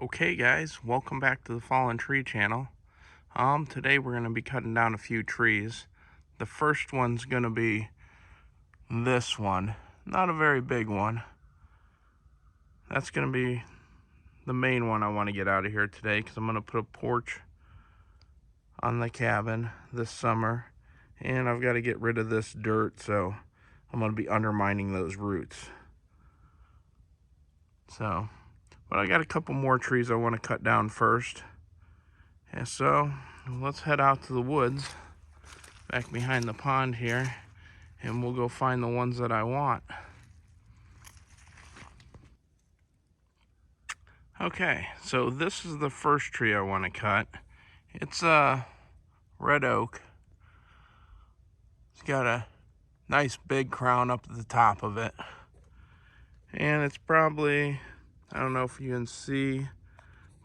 Okay guys, welcome back to the Fallen Tree channel. Today we're going to be cutting down a few trees. The first one's going to be this one. Not a very big one. That's going to be the main one I want to get out of here today because I'm going to put a porch on the cabin this summer. And I've got to get rid of this dirt, so I'm going to be undermining those roots. But I got a couple more trees I want to cut down first. And so let's head out to the woods back behind the pond here, and we'll go find the ones that I want. Okay, so this is the first tree I want to cut. It's a red oak. It's got a nice big crown up at the top of it. And it's probably, I don't know if you can see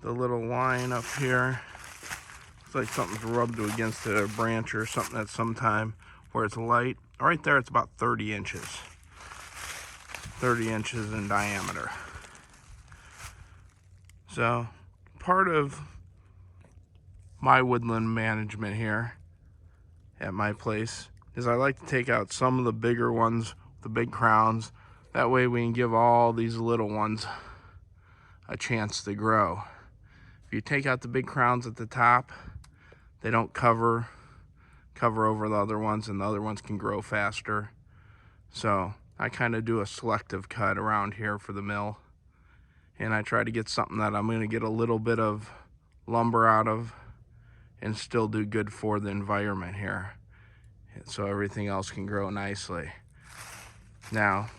the little line up here. It's like something's rubbed against a branch or something at some time where it's light. Right there, it's about 30 inches. 30 inches in diameter. So, part of my woodland management here at my place is I like to take out some of the bigger ones, the big crowns. That way we can give all these little ones a chance to grow. If you take out the big crowns at the top, they don't cover over the other ones, and the other ones can grow faster. So I kind of do a selective cut around here for the mill, and I try to get something that I'm going to get a little bit of lumber out of and still do good for the environment here, so everything else can grow nicely. Now,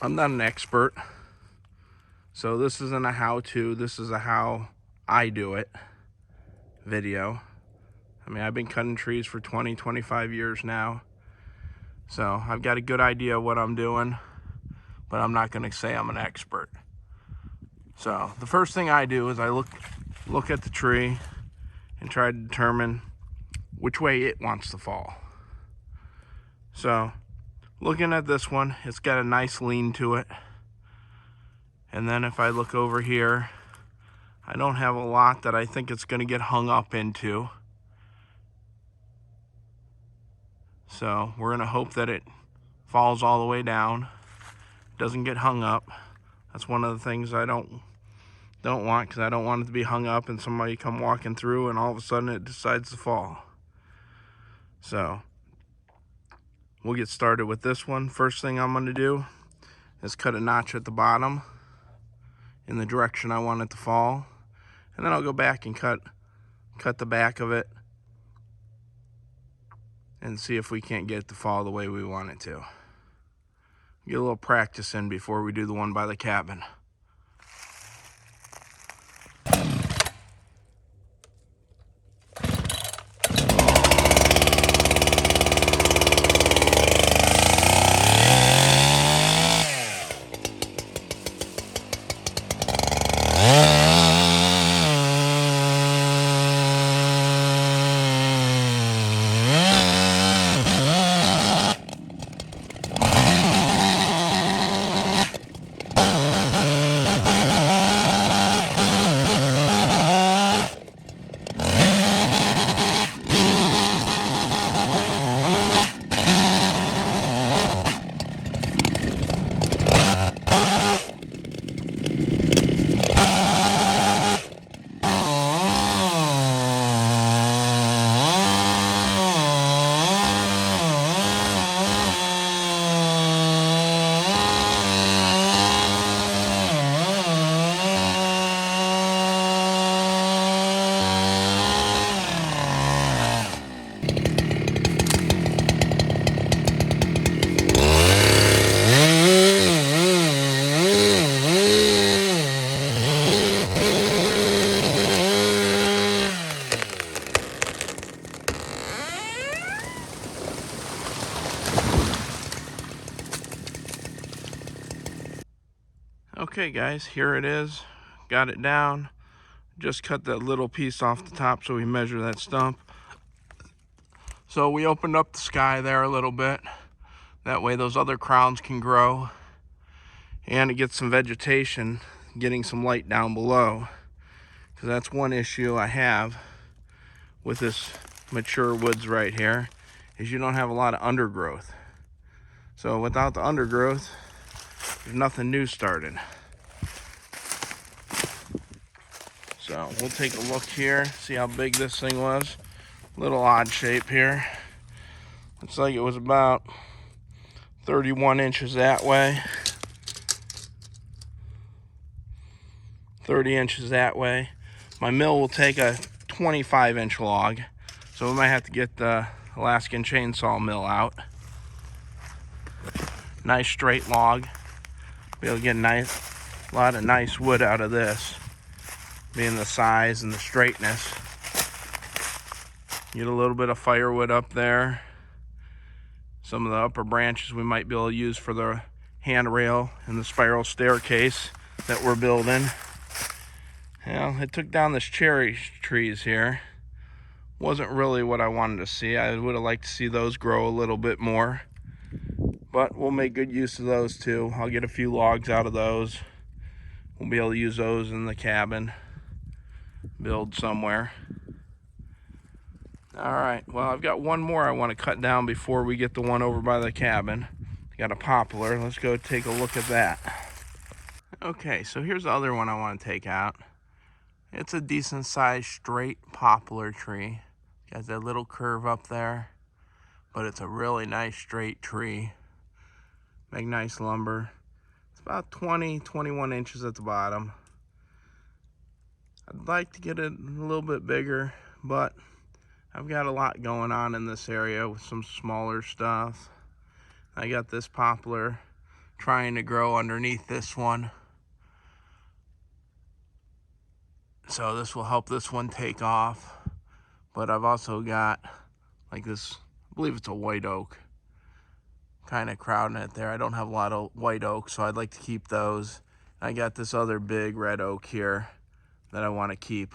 I'm not an expert, so this isn't a how-to, this is a how I do it video. I mean, I've been cutting trees for 25 years now, so I've got a good idea of what I'm doing, but I'm not going to say I'm an expert. So the first thing I do is I look at the tree and try to determine which way it wants to fall. So looking at this one, it's got a nice lean to it. And then if I look over here, I don't have a lot that I think it's going to get hung up into. So we're going to hope that it falls all the way down, doesn't get hung up. That's one of the things I don't want, because I don't want it to be hung up and somebody come walking through and all of a sudden it decides to fall. So we'll get started with this one. First thing I'm going to do is cut a notch at the bottom in the direction I want it to fall, and then I'll go back and cut the back of it and see if we can't get it to fall the way we want it to. Get a little practice in before we do the one by the cabin. Okay guys, here it is. Got it down. Just cut that little piece off the top so we measure that stump. So we opened up the sky there a little bit. That way those other crowns can grow and it gets some vegetation, getting some light down below. because that's one issue I have with this mature woods right here, is you don't have a lot of undergrowth. So without the undergrowth, there's nothing new started. So we'll take a look here, see how big this thing was. Little odd shape here. Looks like it was about 31 inches that way, 30 inches that way. My mill will take a 25-inch log, so we might have to get the Alaskan chainsaw mill out. Nice straight log. Be able to get a lot of nice wood out of this, being the size and the straightness. Get a little bit of firewood up there. Some of the upper branches we might be able to use for the handrail and the spiral staircase that we're building. Well, it took down this cherry trees here. Wasn't really what I wanted to see. I would have liked to see those grow a little bit more, but we'll make good use of those too. I'll get a few logs out of those. We'll be able to use those in the cabin, build somewhere. All right, well, I've got one more I want to cut down before we get the one over by the cabin. Got a poplar. Let's go take a look at that. Okay, so here's the other one I want to take out. It's a decent sized straight poplar tree. Got that little curve up there, but it's a really nice straight tree. Make nice lumber. It's about 21 inches at the bottom. I'd like to get it a little bit bigger, but I've got a lot going on in this area with some smaller stuff. I got this poplar trying to grow underneath this one, so this will help this one take off. But I've also got like this, I believe it's a white oak, kind of crowding it there. I don't have a lot of white oak, so I'd like to keep those. I got this other big red oak here that I want to keep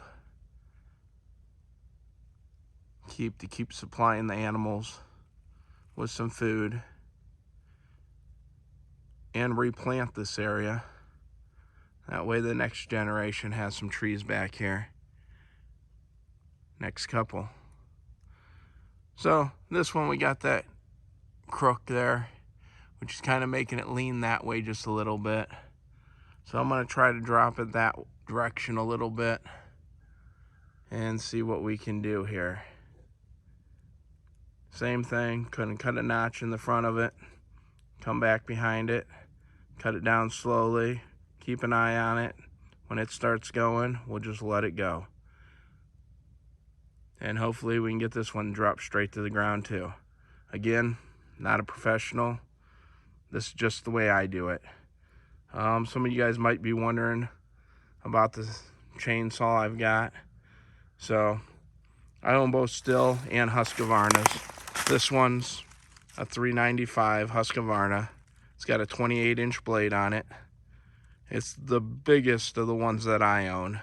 to keep supplying the animals with some food, and replant this area. That way the next generation has some trees back here. Next couple. So this one, we got that crook there, which is kind of making it lean that way just a little bit. So I'm going to try to drop it that direction a little bit and see what we can do here. Same thing, couldn't cut a notch in the front of it, come back behind it, cut it down slowly, keep an eye on it. When it starts going, we'll just let it go. And hopefully we can get this one dropped straight to the ground too. Again, not a professional. This is just the way I do it. Some of you guys might be wondering about the chainsaw I've got. So I own both Stihl and Husqvarna's. This one's a 395 Husqvarna. It's got a 28-inch blade on it. It's the biggest of the ones that I own.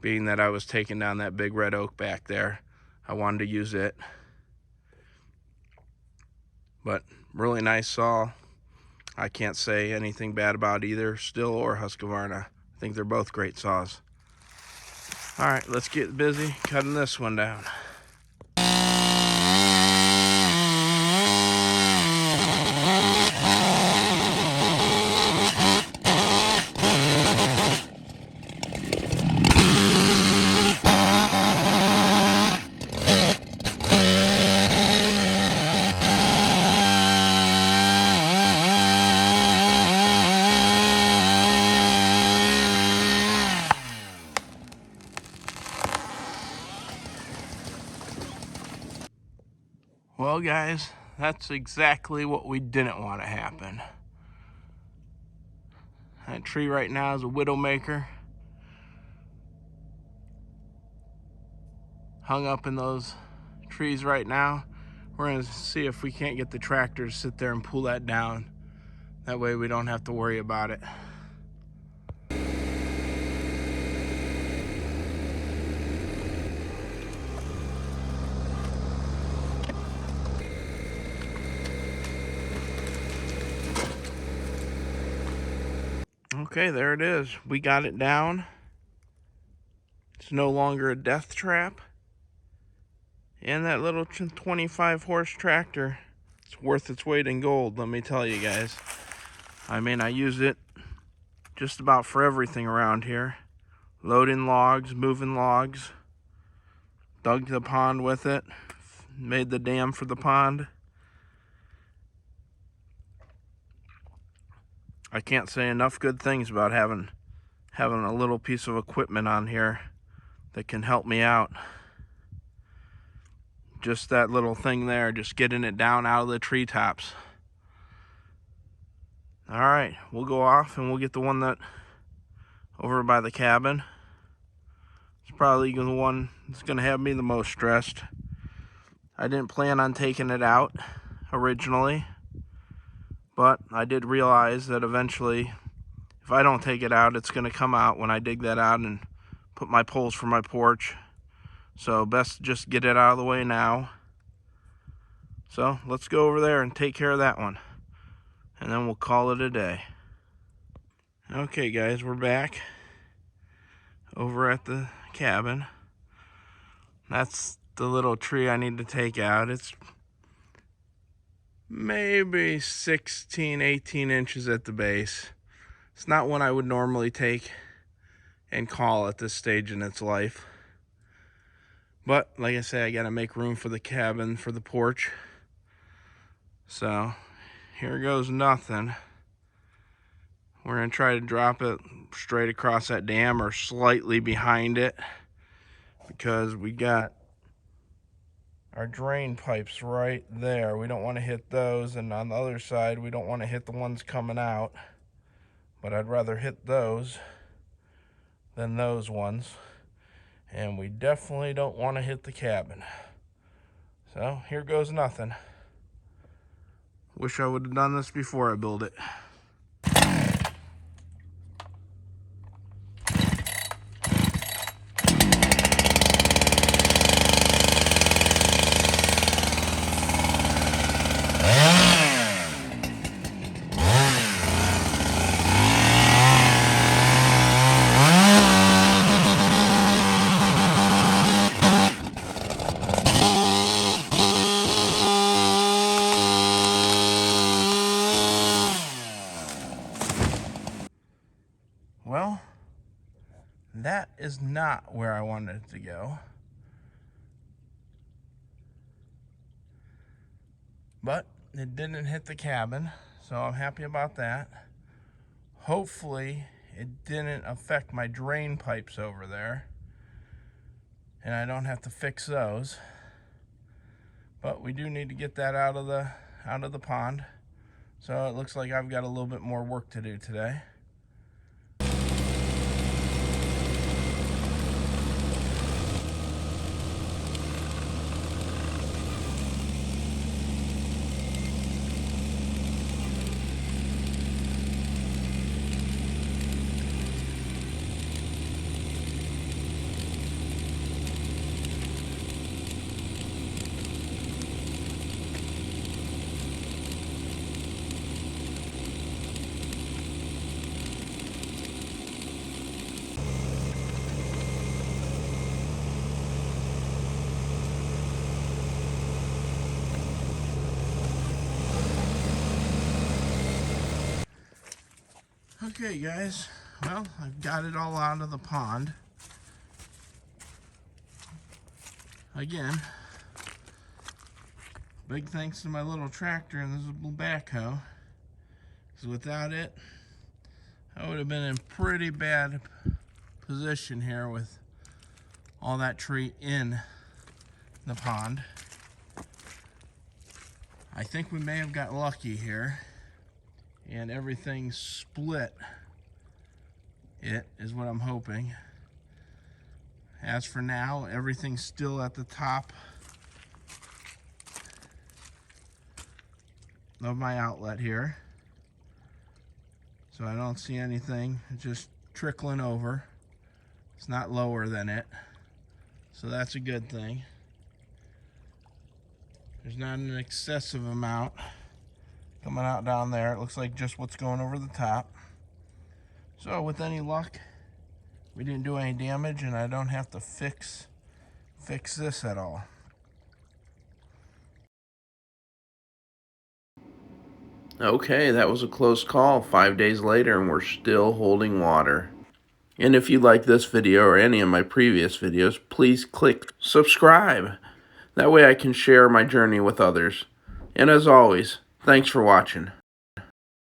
Being that I was taking down that big red oak back there, I wanted to use it. But really nice saw. I can't say anything bad about either Stihl or Husqvarna. I think they're both great saws. All right, let's get busy cutting this one down. Well, guys, that's exactly what we didn't want to happen. That tree right now is a widowmaker. Hung up in those trees right now. We're going to see if we can't get the tractor to sit there and pull that down. That way we don't have to worry about it. Okay, there it is. We got it down. It's no longer a death trap. And that little 25 horse tractor, it's worth its weight in gold, let me tell you guys. I mean, I use it just about for everything around here. Loading logs, moving logs. Dug the pond with it. Made the dam for the pond. I can't say enough good things about having a little piece of equipment on here that can help me out. Just that little thing there, just getting it down out of the treetops. All right, we'll go off and we'll get the one that over by the cabin. It's probably the one that's gonna have me the most stressed. I didn't plan on taking it out originally, but I did realize that eventually, if I don't take it out, it's gonna come out when I dig that out and put my poles for my porch. So best just get it out of the way now. So let's go over there and take care of that one, and then we'll call it a day. Okay guys, we're back over at the cabin. That's the little tree I need to take out. It's maybe 16, 18 inches at the base. It's not one I would normally take and call at this stage in its life. But like I say, I gotta make room for the cabin, for the porch. So here goes nothing. We're gonna try to drop it straight across that dam or slightly behind it, because we got our drain pipes right there. We don't want to hit those, and on the other side we don't want to hit the ones coming out, but I'd rather hit those than those ones. And we definitely don't want to hit the cabin. So here goes nothing. Wish I would have done this before I built it. Well, that is not where I wanted it to go. But it didn't hit the cabin, so I'm happy about that. Hopefully it didn't affect my drain pipes over there, and I don't have to fix those. But we do need to get that out of the pond. So it looks like I've got a little bit more work to do today. Okay guys, well, I've got it all out of the pond. Again, big thanks to my little tractor and this little backhoe, because without it, I would have been in pretty bad position here with all that tree in the pond. I think we may have got lucky here, and everything split. It is what I'm hoping. As for now, everything's still at the top of my outlet here. So I don't see anything, it's just trickling over. It's not lower than it, so that's a good thing. There's not an excessive amount coming out down there. It looks like just what's going over the top. So with any luck, we didn't do any damage, and I don't have to fix this at all. Okay, that was a close call. 5 days later, and we're still holding water. And if you like this video or any of my previous videos, please click subscribe. That way I can share my journey with others. And as always, thanks for watching.